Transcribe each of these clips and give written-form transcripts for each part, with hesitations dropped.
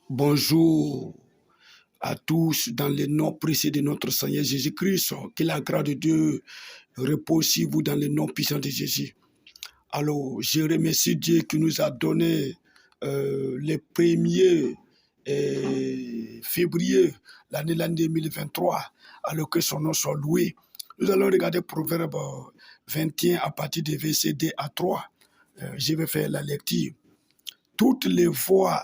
Bonjour à tous dans le nom précieux de notre Seigneur Jésus-Christ. Que la grâce de Dieu repose sur vous dans le nom puissant de Jésus. Alors, je remercie Dieu qui nous a donné le 1er février, l'année 2023, alors que son nom soit loué. Nous allons regarder Proverbe 21 à partir des versets 2 à 3. Je vais faire la lecture. Toutes les voies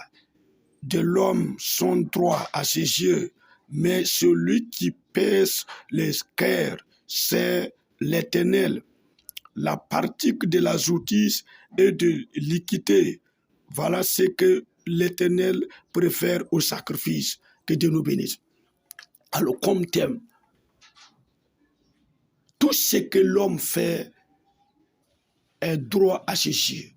de l'homme sont droits à ses yeux, mais celui qui pèse les cœurs, c'est l'Éternel. La pratique de la justice et de l'équité, voilà ce que l'Éternel préfère au sacrifice. Que Dieu nous bénisse. Alors, comme thème, tout ce que l'homme fait est droit à ses yeux.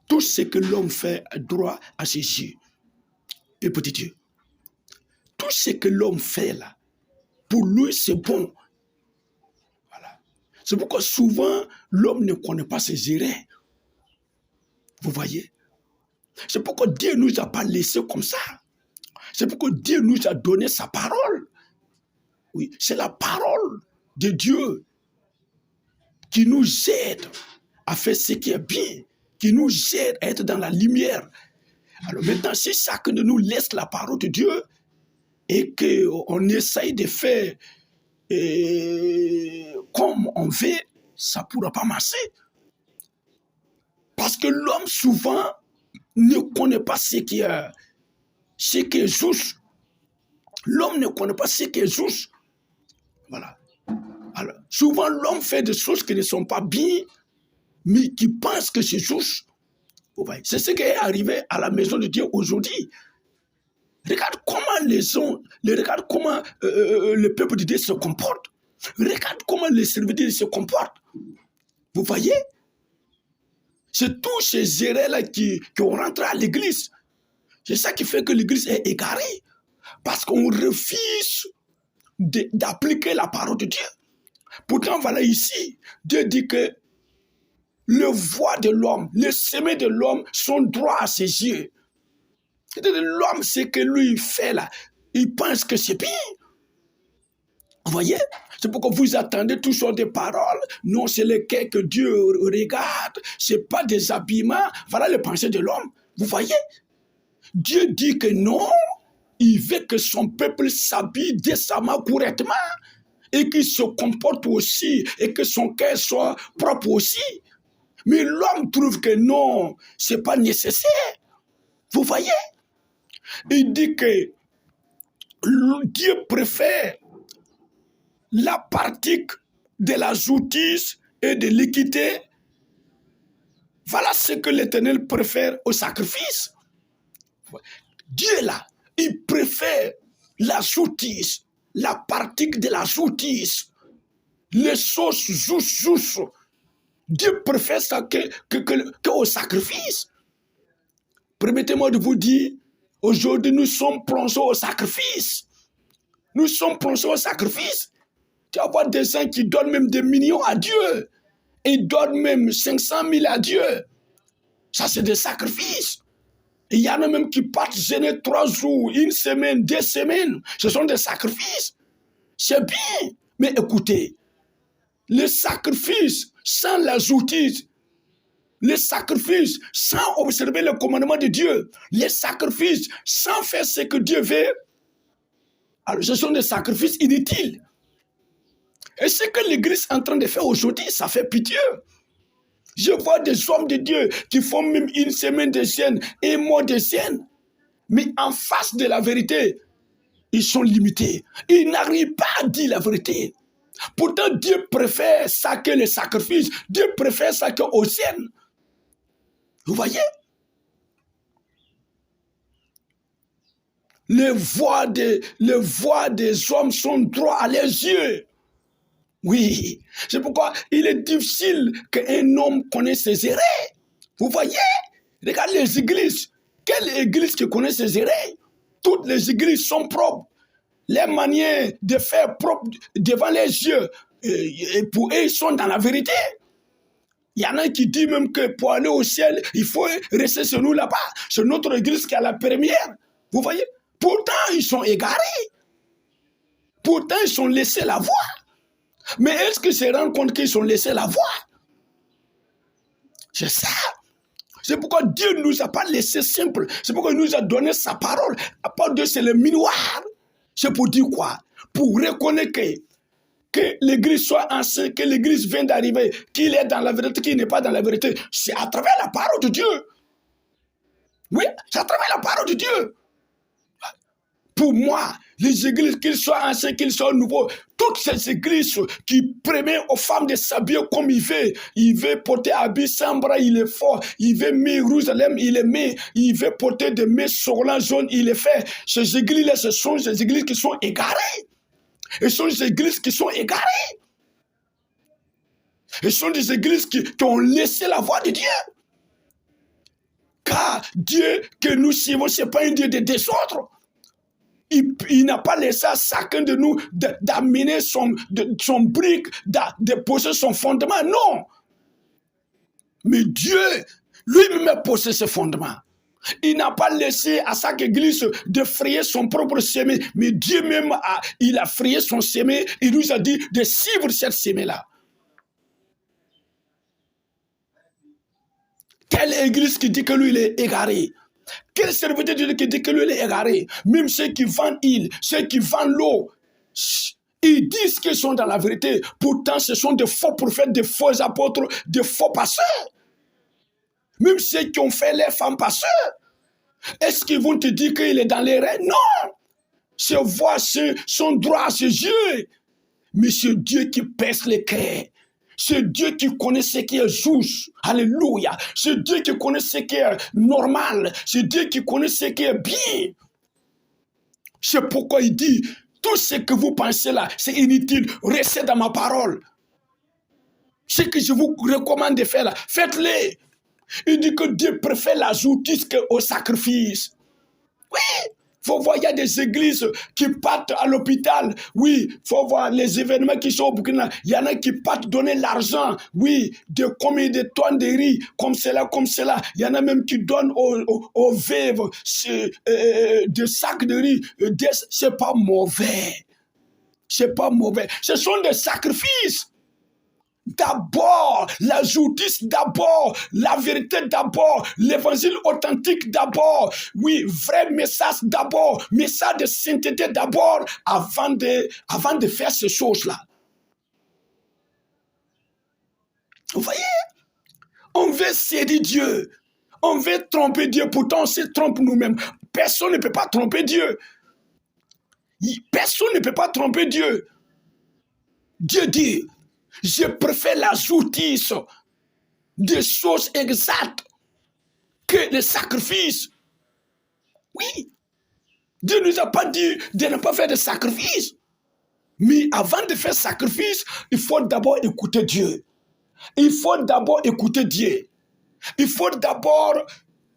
Tout ce que l'homme fait est droit à ses yeux. Et petit Dieu, tout ce que l'homme fait là, pour lui c'est bon. Voilà. C'est pourquoi souvent l'homme ne connaît pas ses erreurs. Vous voyez? C'est pourquoi Dieu ne nous a pas laissés comme ça. C'est pourquoi Dieu nous a donné sa parole. Oui, c'est la parole de Dieu qui nous aide à faire ce qui est bien, qui nous aide à être dans la lumière. Alors maintenant, si chacun de nous laisse la parole de Dieu et qu'on essaye de faire comme on veut, ça ne pourra pas marcher. Parce que l'homme, souvent, ne connaît pas ce qui est juste. L'homme ne connaît pas ce qui est juste. Voilà. Alors, souvent, l'homme fait des choses qui ne sont pas bien, mais qui pense que c'est juste. C'est ce qui est arrivé à la maison de Dieu aujourd'hui. Regarde comment regarde comment le peuple de Dieu se comporte. Regarde comment les serviteurs se comportent. Vous voyez? C'est tous ces erreurs-là qui ont rentré à l'église. C'est ça qui fait que l'église est égarée. Parce qu'on refuse d'appliquer la parole de Dieu. Pourtant, voilà ici, Dieu dit que le voix de l'homme, les semins de l'homme sont droits à ses yeux. L'homme, c'est que lui fait là, il pense que c'est bien. Vous voyez? C'est pourquoi vous attendez toutes sortes de paroles. Non, c'est le cœur que Dieu regarde. Ce n'est pas des habillements. Voilà les pensées de l'homme. Vous voyez? Dieu dit que non, il veut que son peuple s'habille décemment, correctement, et qu'il se comporte aussi, et que son cœur soit propre aussi. Mais l'homme trouve que non, ce n'est pas nécessaire. Vous voyez? Il dit que Dieu préfère la pratique de la justice et de l'équité. Voilà ce que l'Éternel préfère au sacrifice. Dieu là, il préfère la justice, la pratique de la justice, les choses justes. Dieu préfère ça qu'au sacrifice. Permettez-moi de vous dire, aujourd'hui nous sommes plongés au sacrifice. Nous sommes plongés au sacrifice. Tu vas voir des gens qui donnent même des millions à Dieu. Ils donnent même 500 000 à Dieu. Ça, c'est des sacrifices. Il y en a même qui partent jeûner 3 jours, 1 semaine, 2 semaines. Ce sont des sacrifices. C'est bien. Mais écoutez, le sacrifice sans la justice, le sacrifice sans observer le commandement de Dieu, les sacrifices sans faire ce que Dieu veut, alors ce sont des sacrifices inutiles. Et ce que l'Église est en train de faire aujourd'hui, ça fait pitié. Je vois des hommes de Dieu qui font même 1 semaine de jeûne, 1 mois de jeûne. Mais en face de la vérité, ils sont limités. Ils n'arrivent pas à dire la vérité. Pourtant, Dieu préfère ça que le sacrifice. Dieu préfère ça qu'au jeûne. Vous voyez? Les voix des hommes sont droits à leurs yeux. Oui, c'est pourquoi il est difficile qu'un homme connaisse ses erreurs. Vous voyez? Regardez les églises. Quelle église qui connaît ses erreurs? Toutes les églises sont propres. Les manières de faire propre devant les yeux, et pour eux, ils sont dans la vérité. Il y en a qui disent même que pour aller au ciel, il faut rester chez nous là-bas. C'est notre église qui est la première. Vous voyez? Pourtant, ils sont égarés. Pourtant, ils sont laissés la voie. Mais est-ce qu'ils se rendent compte qu'ils sont laissés la voie? C'est ça. C'est pourquoi Dieu ne nous a pas laissé simple. C'est pourquoi il nous a donné sa parole. À part Dieu, c'est le miroir. C'est pour dire quoi? Pour reconnaître que l'église soit enceinte, que l'église vient d'arriver, qu'il est dans la vérité, qu'il n'est pas dans la vérité. C'est à travers la parole de Dieu. Oui, c'est à travers la parole de Dieu. Pour moi, les églises, qu'ils soient anciens, qu'ils soient nouveaux, toutes ces églises qui permettent aux femmes de s'habiller comme il veut porter habit sans bras, il est fort, il veut mettre Jérusalem, il est met, il veut porter des mains sourlants jaunes, il est fait. Ces églises-là, ce sont des églises qui sont égarées. Ce sont des églises qui sont égarées. Ce sont des églises qui ont laissé la voie de Dieu. Car Dieu que nous suivons, ce n'est pas un Dieu de désordre. Il n'a pas laissé à chacun de nous d'amener son brique, de poser son fondement. Non. Mais Dieu, lui-même a posé ce fondement. Il n'a pas laissé à chaque église de frayer son propre chemin. Mais Dieu même, il a frayé son chemin. Il nous a dit de suivre cette chemin-là. Quelle église qui dit que lui, il est égaré? Quel serviteur de Dieu qui dit que lui, il est égaré? Même ceux qui vendent l'huile, ceux qui vendent l'eau, ils disent qu'ils sont dans la vérité. Pourtant, ce sont des faux prophètes, des faux apôtres, des faux pasteurs. Même ceux qui ont fait les femmes pasteurs. Est-ce qu'ils vont te dire qu'il est dans les rêves? Non! C'est voir son droit à ses yeux. Mais c'est Dieu qui pèse les cœurs. C'est Dieu qui connaît ce qui est juste. Alléluia. C'est Dieu qui connaît ce qui est normal. C'est Dieu qui connaît ce qui est bien. C'est pourquoi il dit, tout ce que vous pensez là, c'est inutile. Restez dans ma parole. Ce que je vous recommande de faire là, faites-le. Il dit que Dieu préfère la justice qu'au sacrifice. Oui. Faut voir, il y a des églises qui partent à l'hôpital. Oui, faut voir les événements qui sont au Burkina. Il y en a qui partent donner l'argent. Oui, de combien de tonnes de riz, comme cela, comme cela. Il y en a même qui donnent aux veuves des sacs de riz. C'est pas mauvais. C'est pas mauvais. Ce sont des sacrifices. D'abord, la justice d'abord, la vérité d'abord, l'évangile authentique d'abord, oui, vrai message d'abord, message de sainteté d'abord, avant de faire ces choses-là. Vous voyez? On veut séduire Dieu, on veut tromper Dieu, pourtant on se trompe nous-mêmes. Personne ne peut pas tromper Dieu. Personne ne peut pas tromper Dieu. Dieu dit, je préfère la justice des choses exactes que les sacrifices. Oui. Dieu ne nous a pas dit de ne pas faire de sacrifices. Mais avant de faire sacrifice, il faut d'abord écouter Dieu. Il faut d'abord écouter Dieu. Il faut d'abord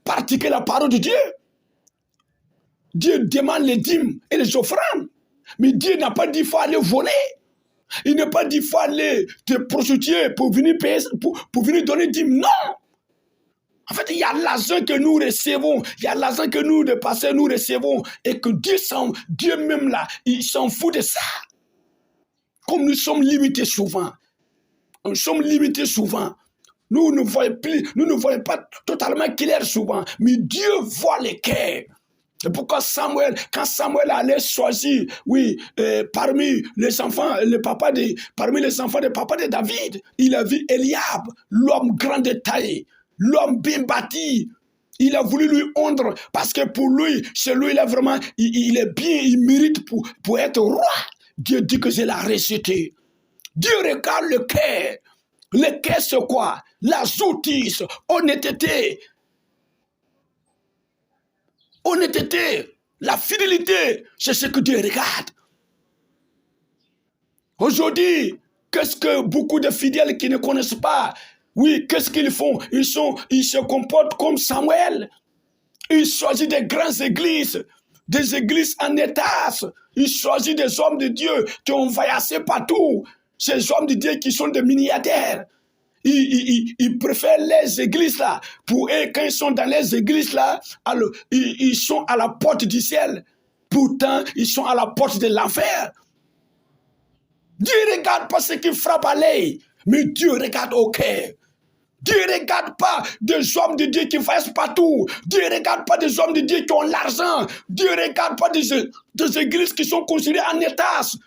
pratiquer la parole de Dieu. Dieu demande les dîmes et les offrandes. Mais Dieu n'a pas dit qu'il faut aller voler. Il n'a pas dit qu'il faut aller te prostituer pour venir payer, pour venir donner dîmes. Non! En fait, il y a l'argent que nous recevons, il y a l'argent que nous, de passer, nous recevons, et que Dieu même là, il s'en fout de ça. Comme nous sommes limités souvent. Nous sommes limités souvent. Nous ne voyons pas totalement clair souvent, mais Dieu voit les cœurs. C'est pourquoi quand Samuel allait choisir, oui, parmi les enfants de papa de David, il a vu Eliab, l'homme grand de taille, l'homme bien bâti. Il a voulu lui honre parce que pour lui, celui-là vraiment, il est bien, il mérite pour être roi. Dieu dit que je l'ai rejeté. Dieu regarde le cœur. Le cœur, c'est quoi? La justice, honnêteté. Honnêteté, la fidélité, c'est ce que Dieu regarde. Aujourd'hui, qu'est-ce que beaucoup de fidèles qui ne connaissent pas, oui, qu'est-ce qu'ils font? Ils se comportent comme Samuel. Ils choisissent des grandes églises, des églises en étage. Ils choisissent des hommes de Dieu qui ont voyagé partout. Ces hommes de Dieu qui sont des milliardaires. ils préfèrent les églises là. Pour eux, quand ils sont dans les églises là, alors, ils sont à la porte du ciel. Pourtant, ils sont à la porte de l'enfer. Dieu ne regarde pas ce qui frappe à l'œil, mais Dieu regarde au cœur. Dieu ne regarde pas des hommes de Dieu qui fassent partout. Dieu ne regarde pas des hommes de Dieu qui ont l'argent. Dieu ne regarde pas des églises qui sont construites en étage.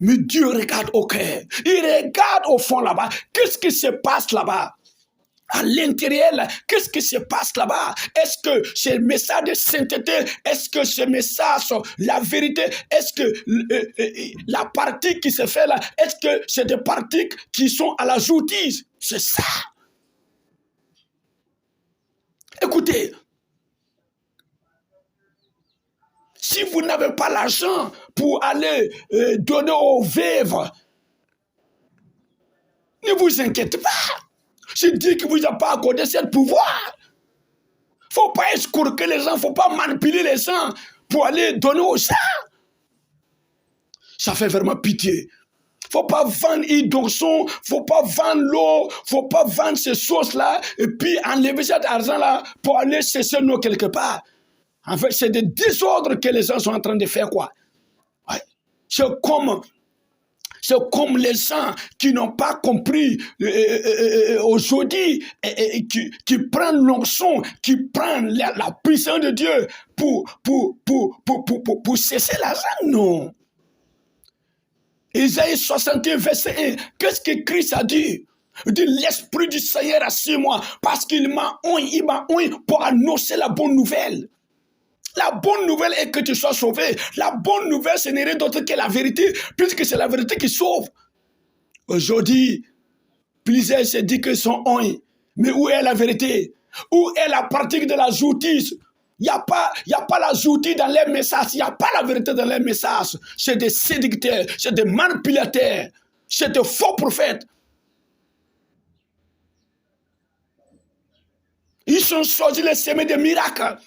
Mais Dieu regarde au cœur. Il regarde au fond là-bas. Qu'est-ce qui se passe là-bas? À l'intérieur, qu'est-ce qui se passe là-bas? Est-ce que c'est le message de sainteté? Est-ce que ce message, la vérité? Est-ce que la partie qui se fait là, est-ce que c'est des parties qui sont à la joutise? C'est ça. Écoutez, si vous n'avez pas l'argent pour aller donner aux veuves, ne vous inquiétez pas. Je dis que vous n'avez pas accordé ce pouvoir. Il ne faut pas escroquer les gens, il ne faut pas manipuler les gens pour aller donner aux gens. Ça fait vraiment pitié. Il ne faut pas vendre Idorson, il ne faut pas vendre l'eau, il ne faut pas vendre ces choses-là et puis enlever cet argent-là pour aller cesser nous quelque part. En fait, c'est des désordres que les gens sont en train de faire, quoi. Ouais. C'est comme les gens qui n'ont pas compris aujourd'hui, qui prennent l'onction, qui prennent la puissance de Dieu pour cesser l'argent. Non. Isaïe 61, verset 1. Qu'est-ce que Christ a dit? Il dit, l'Esprit du Seigneur a sur moi parce qu'il m'a oint pour annoncer la bonne nouvelle. La bonne nouvelle est que tu sois sauvé. La bonne nouvelle, ce n'est rien d'autre que la vérité, puisque c'est la vérité qui sauve. Aujourd'hui, plusieurs se disent qu'ils sont oint. Mais où est la vérité? Où est la pratique de la justice? Il n'y a pas la justice dans les messages. Il n'y a pas la vérité dans les messages. C'est des séducteurs, c'est des manipulateurs, c'est des faux prophètes. Ils sont sortis les semer des miracles.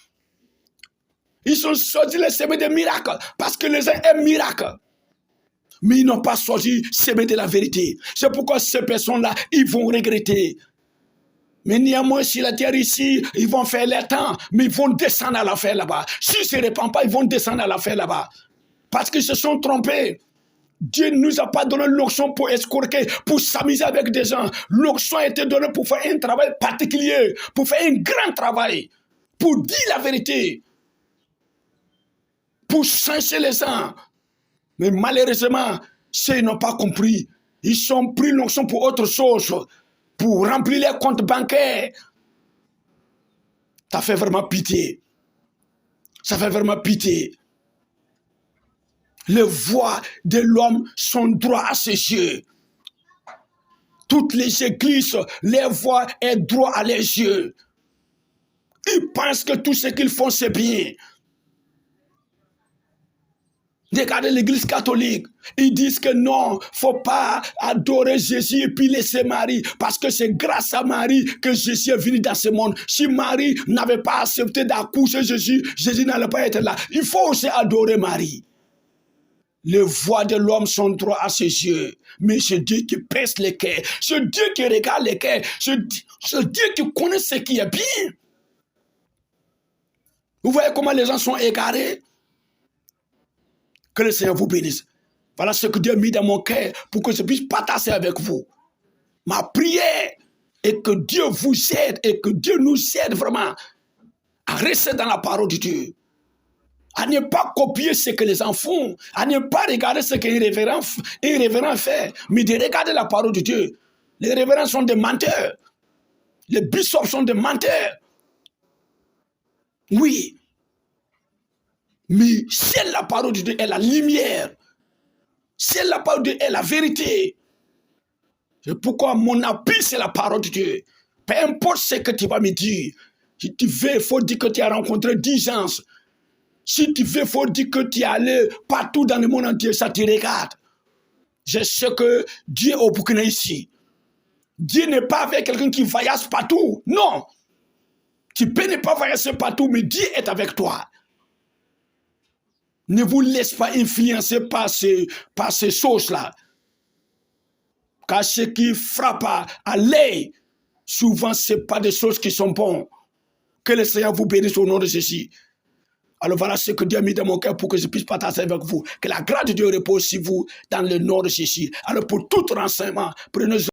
Ils sont sortis les semer des miracles parce que les uns aiment miracles. Mais ils n'ont pas sorti semer de la vérité. C'est pourquoi ces personnes-là, ils vont regretter. Mais néanmoins, si la terre ici, ils vont faire leur temps, mais ils vont descendre à l'enfer là-bas. S'ils ne se répandent pas, ils vont descendre à l'enfer là-bas. Parce qu'ils se sont trompés. Dieu ne nous a pas donné l'onction pour escroquer, pour s'amuser avec des gens. L'onction a été donnée pour faire un travail particulier, pour faire un grand travail, pour dire la vérité, pour changer les gens. Mais malheureusement, ceux n'ont pas compris. Ils ont pris l'onction pour autre chose, pour remplir les comptes bancaires. Ça fait vraiment pitié. Ça fait vraiment pitié. Les voix de l'homme sont droits à ses yeux. Toutes les églises, les voix est droit à leurs yeux. Ils pensent que tout ce qu'ils font, c'est bien. Regardez l'église catholique. Ils disent que non, il ne faut pas adorer Jésus et puis laisser Marie. Parce que c'est grâce à Marie que Jésus est venu dans ce monde. Si Marie n'avait pas accepté d'accoucher Jésus, Jésus n'allait pas être là. Il faut aussi adorer Marie. Les voix de l'homme sont droits à ses yeux. Mais c'est Dieu qui pèse les cœurs. C'est Dieu qui regarde les cœurs. C'est Dieu qui connaît ce qui est bien. Vous voyez comment les gens sont égarés? Que le Seigneur vous bénisse. Voilà ce que Dieu a mis dans mon cœur pour que je puisse partager avec vous. Ma prière est que Dieu vous aide et que Dieu nous aide vraiment à rester dans la parole de Dieu. À ne pas copier ce que les gens font. À ne pas regarder ce qu'un révérend fait, mais de regarder la parole de Dieu. Les révérends sont des menteurs. Les bishops sont des menteurs. Oui. Mais c'est la parole de Dieu est la lumière. C'est la parole de Dieu est la vérité. C'est pourquoi mon appui, c'est la parole de Dieu. Peu importe ce que tu vas me dire. Si tu veux, il faut dire que tu as rencontré 10 gens. Si tu veux, il faut dire que tu es allé partout dans le monde entier. Ça te regarde. Je sais que Dieu est au Burkina ici. Dieu n'est pas avec quelqu'un qui voyage partout. Non. Tu peux ne pas voyager partout, mais Dieu est avec toi. Ne vous laisse pas influencer par ces choses-là. Car ce qui frappe à l'œil, souvent, ce n'est pas des choses qui sont bonnes. Que le Seigneur vous bénisse au nom de Jésus. Alors voilà ce que Dieu a mis dans mon cœur pour que je puisse partager avec vous. Que la grâce de Dieu repose sur vous dans le nom de Jésus. Alors pour tout renseignement, prenez